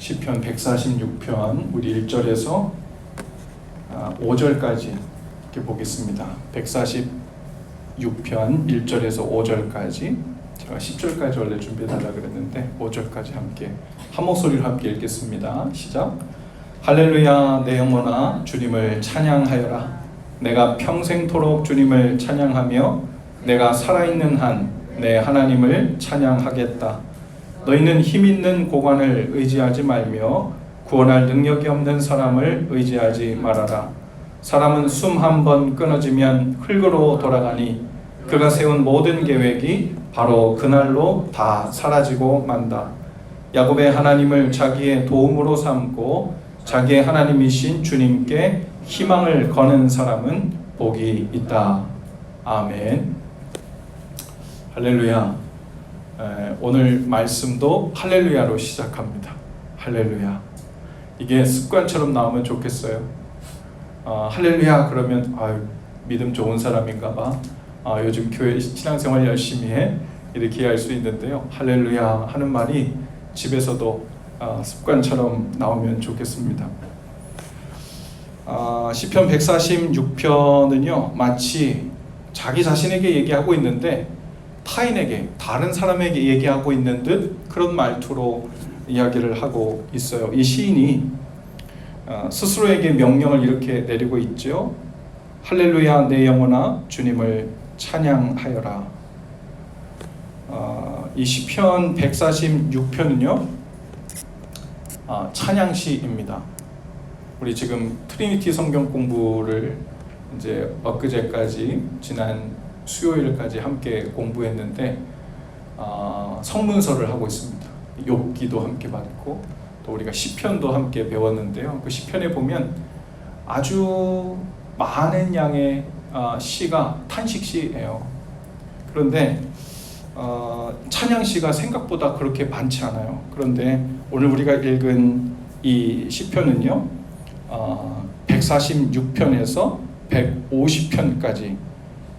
시편 146편 우리 1절에서 5절까지 이렇게 보겠습니다. 146편 1절에서 5절까지, 제가 10절까지 원래 준비해달라 그랬는데 5절까지 함께 한 목소리로 함께 읽겠습니다. 시작. 할렐루야, 내 영혼아 주님을 찬양하여라. 내가 평생토록 주님을 찬양하며 내가 살아있는 한 내 하나님을 찬양하겠다. 너희는 힘있는 고관을 의지하지 말며 구원할 능력이 없는 사람을 의지하지 말아라. 사람은 숨 한 번 끊어지면 흙으로 돌아가니 그가 세운 모든 계획이 바로 그날로 다 사라지고 만다. 야곱의 하나님을 자기의 도움으로 삼고 자기의 하나님이신 주님께 희망을 거는 사람은 복이 있다. 아멘. 할렐루야. 오늘 말씀도 할렐루야로 시작합니다. 할렐루야. 이게 습관처럼 나오면 좋겠어요. 할렐루야 그러면 믿음 좋은 사람인가 봐. 요즘 교회 신앙생활 열심히 해. 이렇게 할 수 있는데요. 할렐루야 하는 말이 집에서도 습관처럼 나오면 좋겠습니다. 시편 146편은요 마치 자기 자신에게 얘기하고 있는데 타인에게, 다른 사람에게 얘기하고 있는 듯 그런 말투로 이야기를 하고 있어요. 이 시인이 스스로에게 명령을 이렇게 내리고 있죠. 할렐루야, 내 영혼아 주님을 찬양하여라. 이 시편 146편은요 찬양시입니다. 우리 지금 트리니티 성경 공부를 이제 엊그제까지 지난 수요일까지 함께 공부했는데 성문서를 하고 있습니다. 욥기도 함께 받고 또 우리가 시편도 함께 배웠는데요. 그 시편에 보면 아주 많은 양의 시가 탄식시예요. 그런데 찬양시가 생각보다 그렇게 많지 않아요. 그런데 오늘 우리가 읽은 이 시편은요 146편에서 150편까지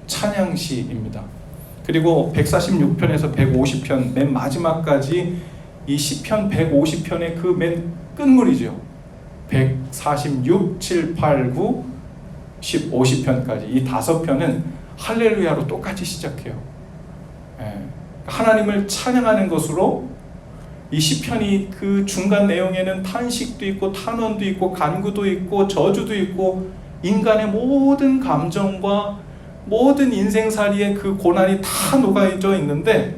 찬양시입니다. 그리고 146편에서 150편 맨 마지막까지 이 시편 150편의 그 맨 끝물이죠. 146, 7, 8, 9, 10, 50편까지 이 5편은 할렐루야로 똑같이 시작해요. 하나님을 찬양하는 것으로 이 시편이 그 중간 내용에는 탄식도 있고 탄원도 있고 간구도 있고 저주도 있고 인간의 모든 감정과 모든 인생살이의 그 고난이 다 녹아져 있는데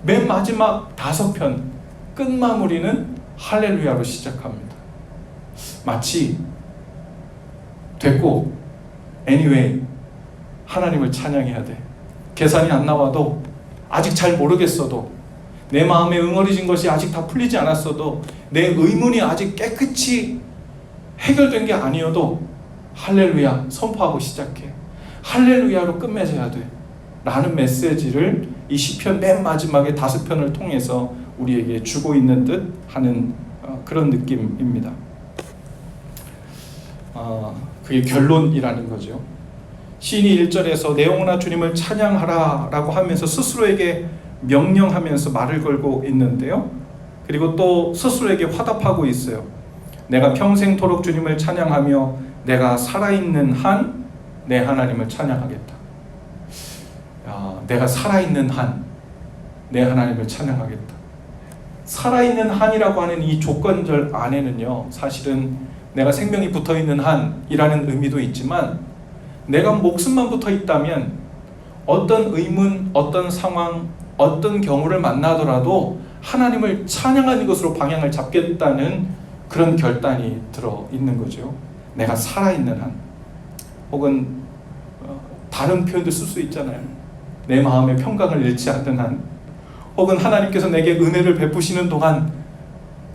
맨 마지막 5편 끝마무리는 할렐루야로 시작합니다. 마치 됐고 anyway 하나님을 찬양해야 돼. 계산이 안 나와도 아직 잘 모르겠어도 내 마음에 응어리진 것이 아직 다 풀리지 않았어도 내 의문이 아직 깨끗이 해결된 게 아니어도 할렐루야 선포하고 시작해. 할렐루야로 끝맺어야 돼 라는 메시지를 이 시편 맨 마지막에 5편을 통해서 우리에게 주고 있는 듯 하는 그런 느낌입니다. 그게 결론이라는 거죠. 시인이 1절에서 내 영혼아 주님을 찬양하라 라고 하면서 스스로에게 명령하면서 말을 걸고 있는데요. 그리고 또 스스로에게 화답하고 있어요. 내가 평생토록 주님을 찬양하며 내가 살아있는 한 내 하나님을 찬양하겠다. 내가 살아있는 한 내 하나님을 찬양하겠다. 살아있는 한이라고 하는 이 조건절 안에는요 사실은 내가 생명이 붙어있는 한이라는 의미도 있지만 내가 목숨만 붙어 있다면 어떤 의문, 어떤 상황, 어떤 경우를 만나더라도 하나님을 찬양하는 것으로 방향을 잡겠다는 그런 결단이 들어있는 거죠. 내가 살아있는 한. 혹은 다른 표현도 쓸 수 있잖아요. 내 마음의 평강을 잃지 않는 한. 혹은 하나님께서 내게 은혜를 베푸시는 동안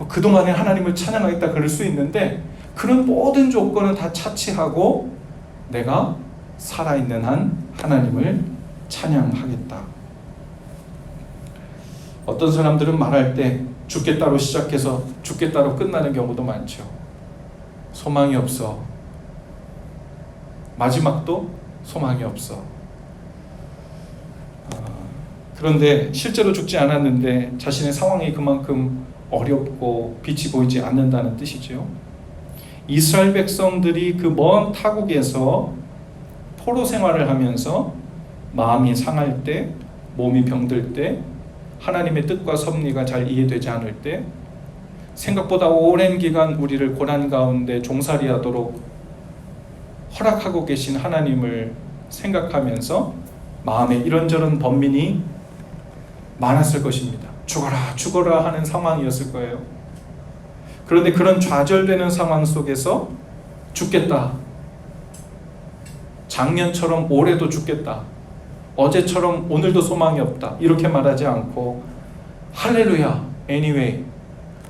그동안에 하나님을 찬양하겠다 그럴 수 있는데 그런 모든 조건을 다 차치하고 내가 살아있는 한 하나님을 찬양하겠다. 어떤 사람들은 말할 때 죽겠다로 시작해서 죽겠다로 끝나는 경우도 많죠. 소망이 없어. 마지막도 소망이 없어. 그런데 실제로 죽지 않았는데 자신의 상황이 그만큼 어렵고 빛이 보이지 않는다는 뜻이죠. 이스라엘 백성들이 그 먼 타국에서 포로 생활을 하면서 마음이 상할 때, 몸이 병들 때, 하나님의 뜻과 섭리가 잘 이해되지 않을 때, 생각보다 오랜 기간 우리를 고난 가운데 종살이하도록 허락하고 계신 하나님을 생각하면서 마음에 이런저런 번민이 많았을 것입니다. 죽어라 죽어라 하는 상황이었을 거예요. 그런데 그런 좌절되는 상황 속에서 죽겠다, 작년처럼 올해도 죽겠다, 어제처럼 오늘도 소망이 없다, 이렇게 말하지 않고 할렐루야, anyway,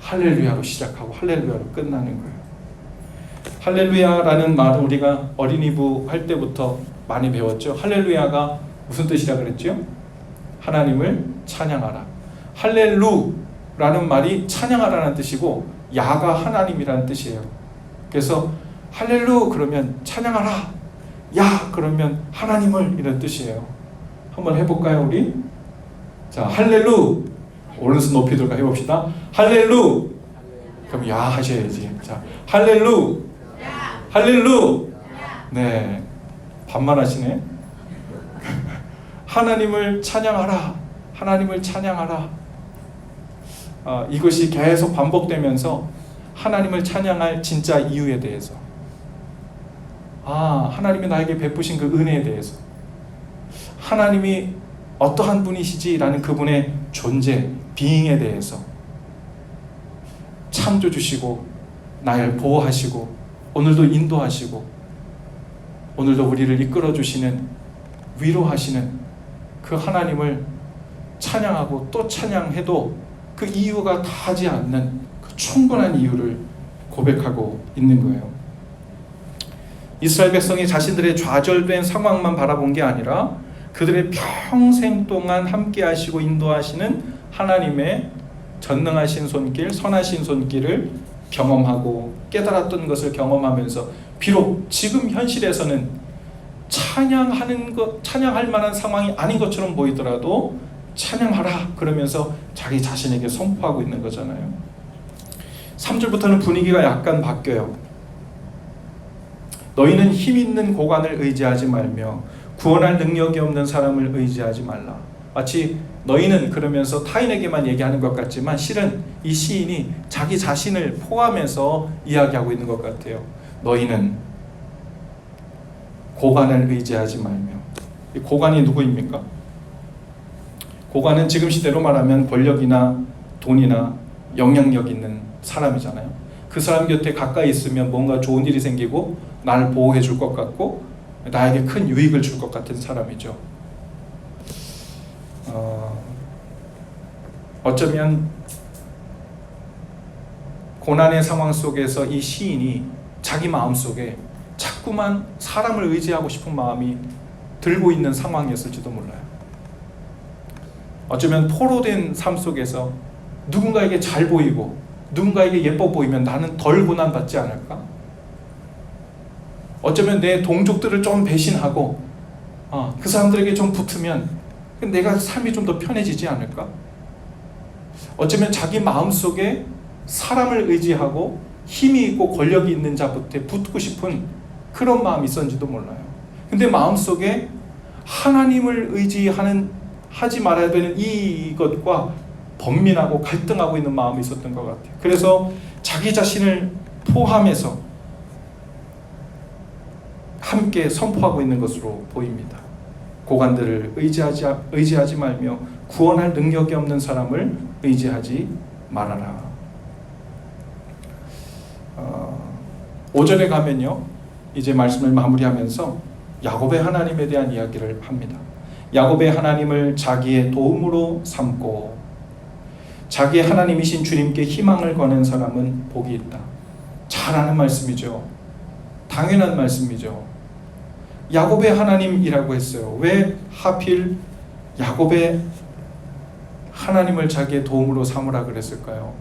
할렐루야로 시작하고 할렐루야로 끝나는 거예요. 할렐루야라는 말은 우리가 어린이부 할 때부터 많이 배웠죠. 할렐루야가 무슨 뜻이라 그랬죠? 하나님을 찬양하라. 할렐루라는 말이 찬양하라는 뜻이고 야가 하나님이라는 뜻이에요. 그래서 할렐루 그러면 찬양하라, 야 그러면 하나님을, 이런 뜻이에요. 한번 해볼까요 우리? 자, 할렐루, 오른손 높이 들고 해봅시다. 할렐루, 그럼 야 하셔야지. 자, 할렐루, 할렐루. 네, 반말하시네. 하나님을 찬양하라, 하나님을 찬양하라. 이것이 계속 반복되면서 하나님을 찬양할 진짜 이유에 대해서, 하나님이 나에게 베푸신 그 은혜에 대해서, 하나님이 어떠한 분이시지라는 그분의 존재, 비잉에 대해서, 창조주시고 나를 보호하시고 오늘도 인도하시고 오늘도 우리를 이끌어주시는, 위로하시는 그 하나님을 찬양하고 또 찬양해도 그 이유가 다하지 않는 그 충분한 이유를 고백하고 있는 거예요. 이스라엘 백성이 자신들의 좌절된 상황만 바라본 게 아니라 그들의 평생 동안 함께 하시고 인도하시는 하나님의 전능하신 손길, 선하신 손길을 경험하고 깨달았던 것을 경험하면서 비록 지금 현실에서는 찬양할 만한 상황이 아닌 것처럼 보이더라도 찬양하라 그러면서 자기 자신에게 선포하고 있는 거잖아요. 3절부터는 분위기가 약간 바뀌어요. 너희는 힘 있는 고관을 의지하지 말며 구원할 능력이 없는 사람을 의지하지 말라. 마치 너희는 그러면서 타인에게만 얘기하는 것 같지만 실은 이 시인이 자기 자신을 포함해서 이야기하고 있는 것 같아요. 너희는 고관을 의지하지 말며. 이 고관이 누구입니까? 고관은 지금 시대로 말하면 권력이나 돈이나 영향력 있는 사람이잖아요. 그 사람 곁에 가까이 있으면 뭔가 좋은 일이 생기고 나를 보호해 줄 것 같고 나에게 큰 유익을 줄 것 같은 사람이죠. 어쩌면 고난의 상황 속에서 이 시인이 자기 마음속에 자꾸만 사람을 의지하고 싶은 마음이 들고 있는 상황이었을지도 몰라요. 어쩌면 포로된 삶 속에서 누군가에게 잘 보이고 누군가에게 예뻐 보이면 나는 덜 고난받지 않을까? 어쩌면 내 동족들을 좀 배신하고 그 사람들에게 좀 붙으면 내가 삶이 좀 더 편해지지 않을까? 어쩌면 자기 마음속에 사람을 의지하고 힘이 있고 권력이 있는 자한테 붙고 싶은 그런 마음이 있었는지도 몰라요. 근데 마음속에 하나님을 하지 말아야 되는 이것과 번민하고 갈등하고 있는 마음이 있었던 것 같아요. 그래서 자기 자신을 포함해서 함께 선포하고 있는 것으로 보입니다. 고관들을 의지하지 말며 구원할 능력이 없는 사람을 의지하지 말아라. 5절에 가면요, 이제 말씀을 마무리하면서 야곱의 하나님에 대한 이야기를 합니다. 야곱의 하나님을 자기의 도움으로 삼고 자기의 하나님이신 주님께 희망을 거는 사람은 복이 있다. 잘 아는 말씀이죠. 당연한 말씀이죠. 야곱의 하나님이라고 했어요. 왜 하필 야곱의 하나님을 자기의 도움으로 삼으라 그랬을까요?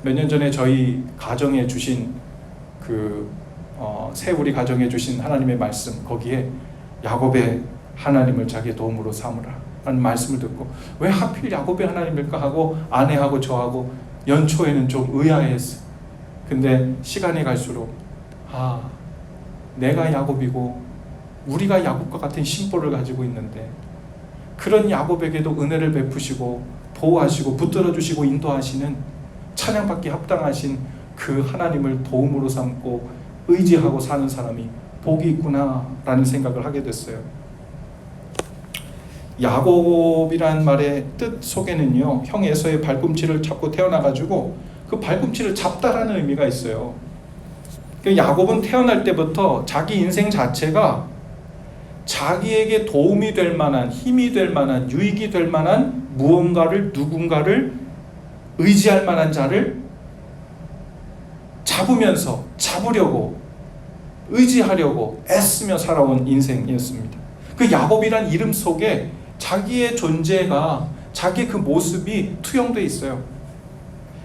몇 년 전에 저희 가정에 주신 새 우리 가정에 주신 하나님의 말씀, 거기에 야곱의 하나님을 자기의 도움으로 삼으라 라는 말씀을 듣고 왜 하필 야곱의 하나님일까 하고 아내하고 저하고 연초에는 좀 의아했어요. 근데 시간이 갈수록 내가 야곱이고 우리가 야곱과 같은 심보를 가지고 있는데 그런 야곱에게도 은혜를 베푸시고 보호하시고 붙들어 주시고 인도하시는 찬양받기 합당하신 그 하나님을 도움으로 삼고 의지하고 사는 사람이 복이 있구나라는 생각을 하게 됐어요. 야곱이란 말의 뜻 속에는요, 형 에서의 발꿈치를 잡고 태어나가지고 그 발꿈치를 잡다라는 의미가 있어요. 야곱은 태어날 때부터 자기 인생 자체가 자기에게 도움이 될 만한, 힘이 될 만한, 유익이 될 만한 무언가를, 누군가를 의지할 만한 자를 잡으려고 의지하려고 애쓰며 살아온 인생이었습니다. 그 야곱이란 이름 속에 자기의 존재가, 자기의 그 모습이 투영되어 있어요.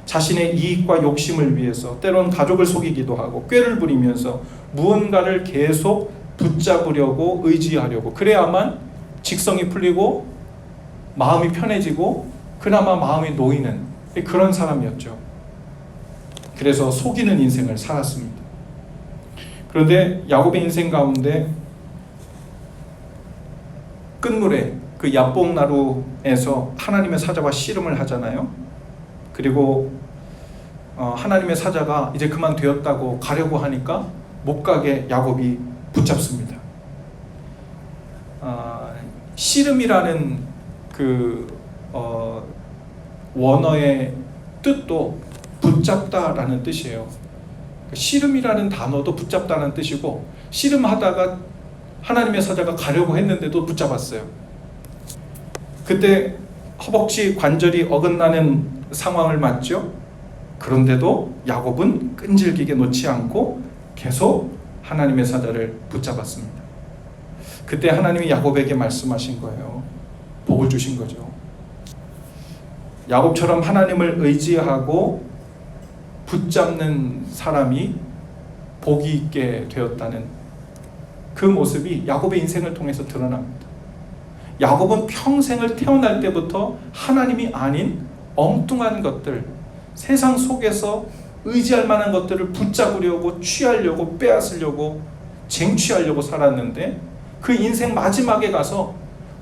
자신의 이익과 욕심을 위해서 때론 가족을 속이기도 하고 꾀를 부리면서 무언가를 계속 붙잡으려고 의지하려고, 그래야만 직성이 풀리고 마음이 편해지고 그나마 마음이 놓이는 그런 사람이었죠. 그래서 속이는 인생을 살았습니다. 그런데 야곱의 인생 가운데 끝물에 그 야복나루에서 하나님의 사자와 씨름을 하잖아요. 그리고 하나님의 사자가 이제 그만 되었다고 가려고 하니까 못 가게 야곱이 붙잡습니다. 씨름이라는 그 원어의 뜻도 붙잡다라는 뜻이에요. 씨름이라는 단어도 붙잡다는 뜻이고, 씨름하다가 하나님의 사자가 가려고 했는데도 붙잡았어요. 그때 허벅지 관절이 어긋나는 상황을 맞죠. 그런데도 야곱은 끈질기게 놓지 않고 계속 하나님의 사자를 붙잡았습니다. 그때 하나님이 야곱에게 말씀하신 거예요. 복을 주신 거죠. 야곱처럼 하나님을 의지하고 붙잡는 사람이 복이 있게 되었다는 그 모습이 야곱의 인생을 통해서 드러납니다. 야곱은 평생을 태어날 때부터 하나님이 아닌 엉뚱한 것들, 세상 속에서 의지할 만한 것들을 붙잡으려고, 취하려고, 빼앗으려고, 쟁취하려고 살았는데 그 인생 마지막에 가서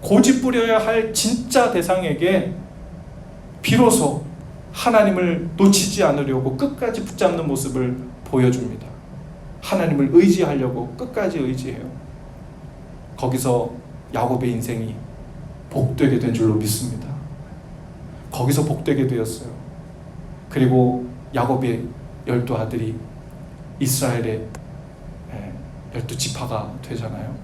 고집부려야 할 진짜 대상에게 비로소 하나님을 놓치지 않으려고 끝까지 붙잡는 모습을 보여줍니다. 하나님을 의지하려고 끝까지 의지해요. 거기서 야곱의 인생이 복되게 된 줄로 믿습니다. 거기서 복되게 되었어요. 그리고 야곱의 12 아들이 이스라엘의 12지파가 되잖아요.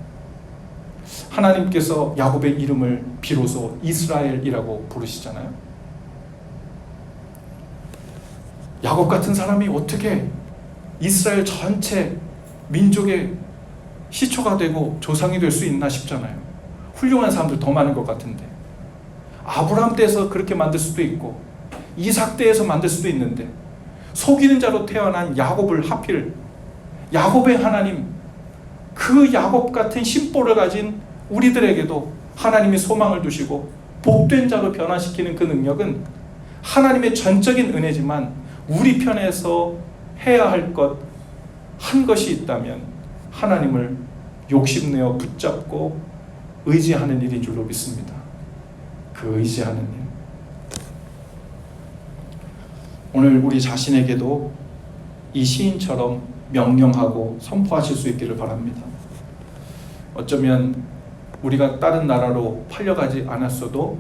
하나님께서 야곱의 이름을 비로소 이스라엘이라고 부르시잖아요. 야곱 같은 사람이 어떻게 이스라엘 전체 민족의 시초가 되고 조상이 될 수 있나 싶잖아요. 훌륭한 사람들 더 많은 것 같은데, 아브라함 때에서 그렇게 만들 수도 있고 이삭 때에서 만들 수도 있는데 속이는 자로 태어난 야곱을 하필, 야곱의 하나님, 그 야곱 같은 심보를 가진 우리들에게도 하나님이 소망을 두시고 복된 자로 변화시키는 그 능력은 하나님의 전적인 은혜지만 우리 편에서 해야 할 것 한 것이 있다면 하나님을 욕심내어 붙잡고 의지하는 일인 줄로 믿습니다. 그 의지하는 일, 오늘 우리 자신에게도 이 시인처럼 명령하고 선포하실 수 있기를 바랍니다. 어쩌면 우리가 다른 나라로 팔려가지 않았어도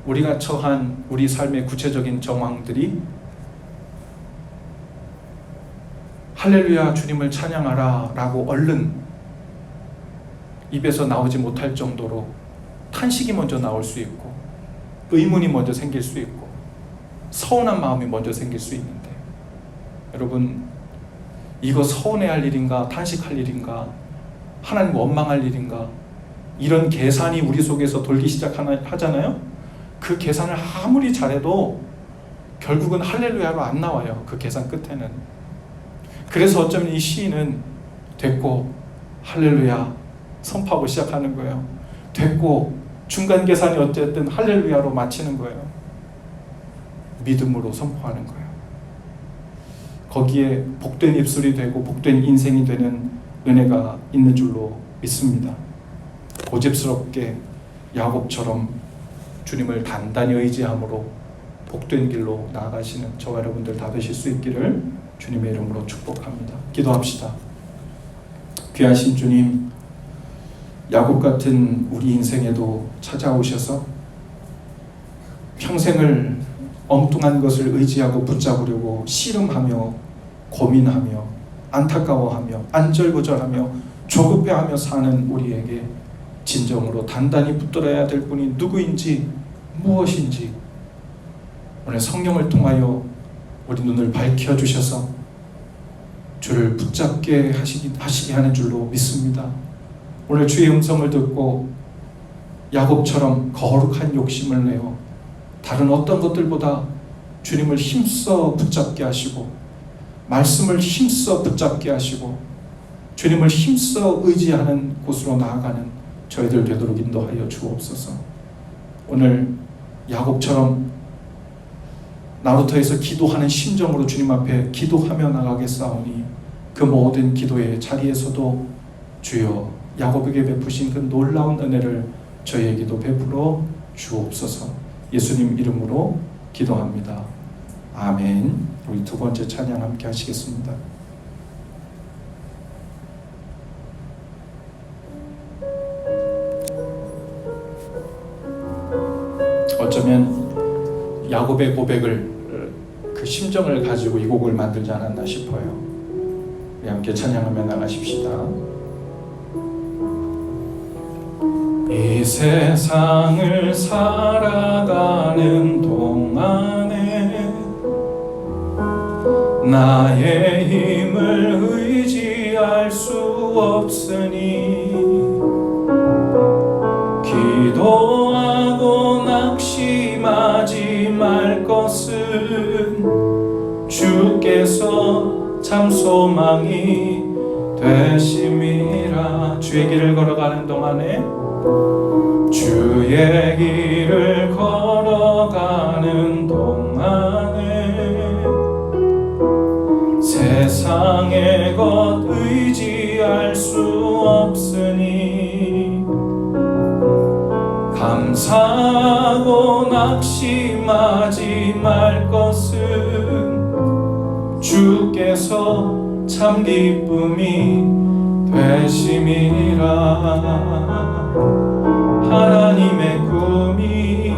우리가 처한 우리 삶의 구체적인 정황들이 할렐루야 주님을 찬양하라 라고 얼른 입에서 나오지 못할 정도로 탄식이 먼저 나올 수 있고, 의문이 먼저 생길 수 있고, 서운한 마음이 먼저 생길 수 있는데, 여러분, 이거 서운해할 일인가, 탄식할 일인가, 하나님 원망할 일인가, 이런 계산이 우리 속에서 돌기 시작하잖아요. 그 계산을 아무리 잘해도 결국은 할렐루야로 안 나와요. 그 계산 끝에는. 그래서 어쩌면 이 시인은 됐고 할렐루야 선포하고 시작하는 거예요. 됐고, 중간 계산이 어쨌든 할렐루야로 마치는 거예요. 믿음으로 선포하는 거예요. 거기에 복된 입술이 되고 복된 인생이 되는 은혜가 있는 줄로 믿습니다. 고집스럽게 야곱처럼 주님을 단단히 의지함으로 복된 길로 나아가시는 저와 여러분들 다 되실 수 있기를 주님의 이름으로 축복합니다. 기도합시다. 귀하신 주님, 야곱 같은 우리 인생에도 찾아오셔서 평생을 엉뚱한 것을 의지하고 붙잡으려고 씨름하며 고민하며 안타까워하며 안절부절하며 조급해하며 사는 우리에게 진정으로 단단히 붙들어야 될 분이 누구인지 무엇인지 오늘 성령을 통하여 우리 눈을 밝혀주셔서 주를 붙잡게 하시게 하는 줄로 믿습니다. 오늘 주의 음성을 듣고 야곱처럼 거룩한 욕심을 내어 다른 어떤 것들보다 주님을 힘써 붙잡게 하시고 말씀을 힘써 붙잡게 하시고 주님을 힘써 의지하는 곳으로 나아가는 저희들 되도록 인도하여 주옵소서. 오늘 야곱처럼 나루터에서 기도하는 심정으로 주님 앞에 기도하며 나가겠사오니 그 모든 기도의 자리에서도 주여 야곱에게 베푸신 그 놀라운 은혜를 저희에게도 베풀어 주옵소서. 예수님 이름으로 기도합니다. 아멘. 우리 두 번째 찬양 함께 하시겠습니다. 어쩌면 야곱의 고백을 그 심정을 가지고 이 곡을 만들지 않았나 싶어요. 우리 함께 찬양하며 나가십시다. 이 세상을 살아가는 동안에 나의 힘을 의지할 수 없으니 기도하고 낙심하지 말 것은 주께서 참 소망이 되심이라. 주의 길을 걸어가는 동안에 주의 길을 걸어가는 동안에 세상의 것 의지할 수 없으니 감사하고 낙심하지 말 것은 주께서 참 기쁨이 되심이라. 하나님의 꿈이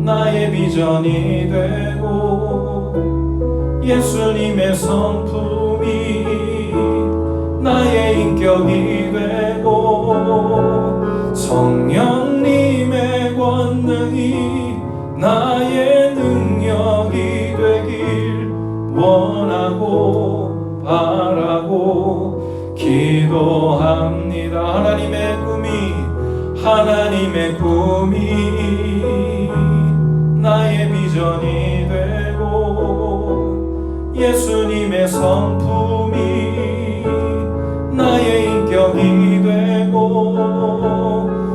나의 비전이 되고 예수님의 성품이 나의 인격이 되고 성령님의 권능이 나의 능력이 되길 원하고 바라고 기도합니다. 하나님의 꿈이 나의 비전이 되고 예수님의 성품이 나의 인격이 되고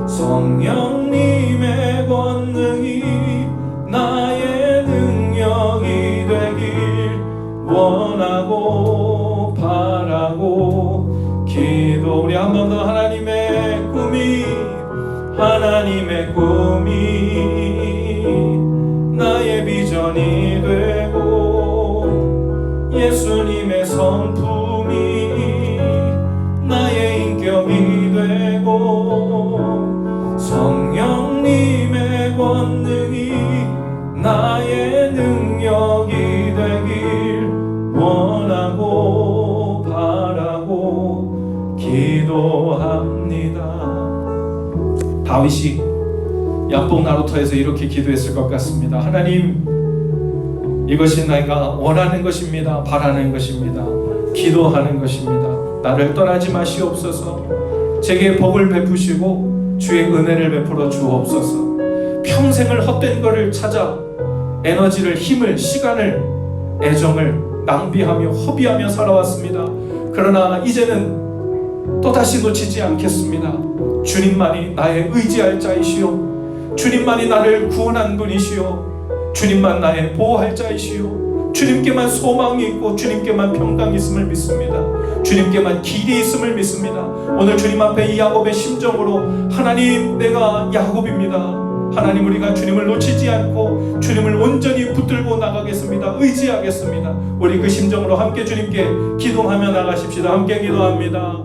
성령님의 권능이 나의 능력이 되길 원하고 바라고 기도. 우리 한 번 더 하나님의 꿈이 나의 비전이 되고 예수님의 성품이 나의 인격이 되고 성령님의 권능이 나의 능력이 되길 원하고 바라고 기도합니다. 다윗이 야복 나루터에서 이렇게 기도했을 것 같습니다. 하나님, 이것이 내가 원하는 것입니다. 바라는 것입니다. 기도하는 것입니다. 나를 떠나지 마시옵소서. 제게 복을 베푸시고 주의 은혜를 베풀어 주옵소서. 평생을 헛된 것을 찾아 에너지를, 힘을, 시간을, 애정을 낭비하며 허비하며 살아왔습니다. 그러나 이제는 또다시 놓치지 않겠습니다. 주님만이 나의 의지할 자이시오. 주님만이 나를 구원한 분이시오. 주님만 나의 보호할 자이시오. 주님께만 소망이 있고 주님께만 평강이 있음을 믿습니다. 주님께만 길이 있음을 믿습니다. 오늘 주님 앞에 이 야곱의 심정으로 하나님, 내가 야곱입니다. 하나님, 우리가 주님을 놓치지 않고 주님을 온전히 붙들고 나가겠습니다. 의지하겠습니다. 우리 그 심정으로 함께 주님께 기도하며 나가십시다. 함께 기도합니다.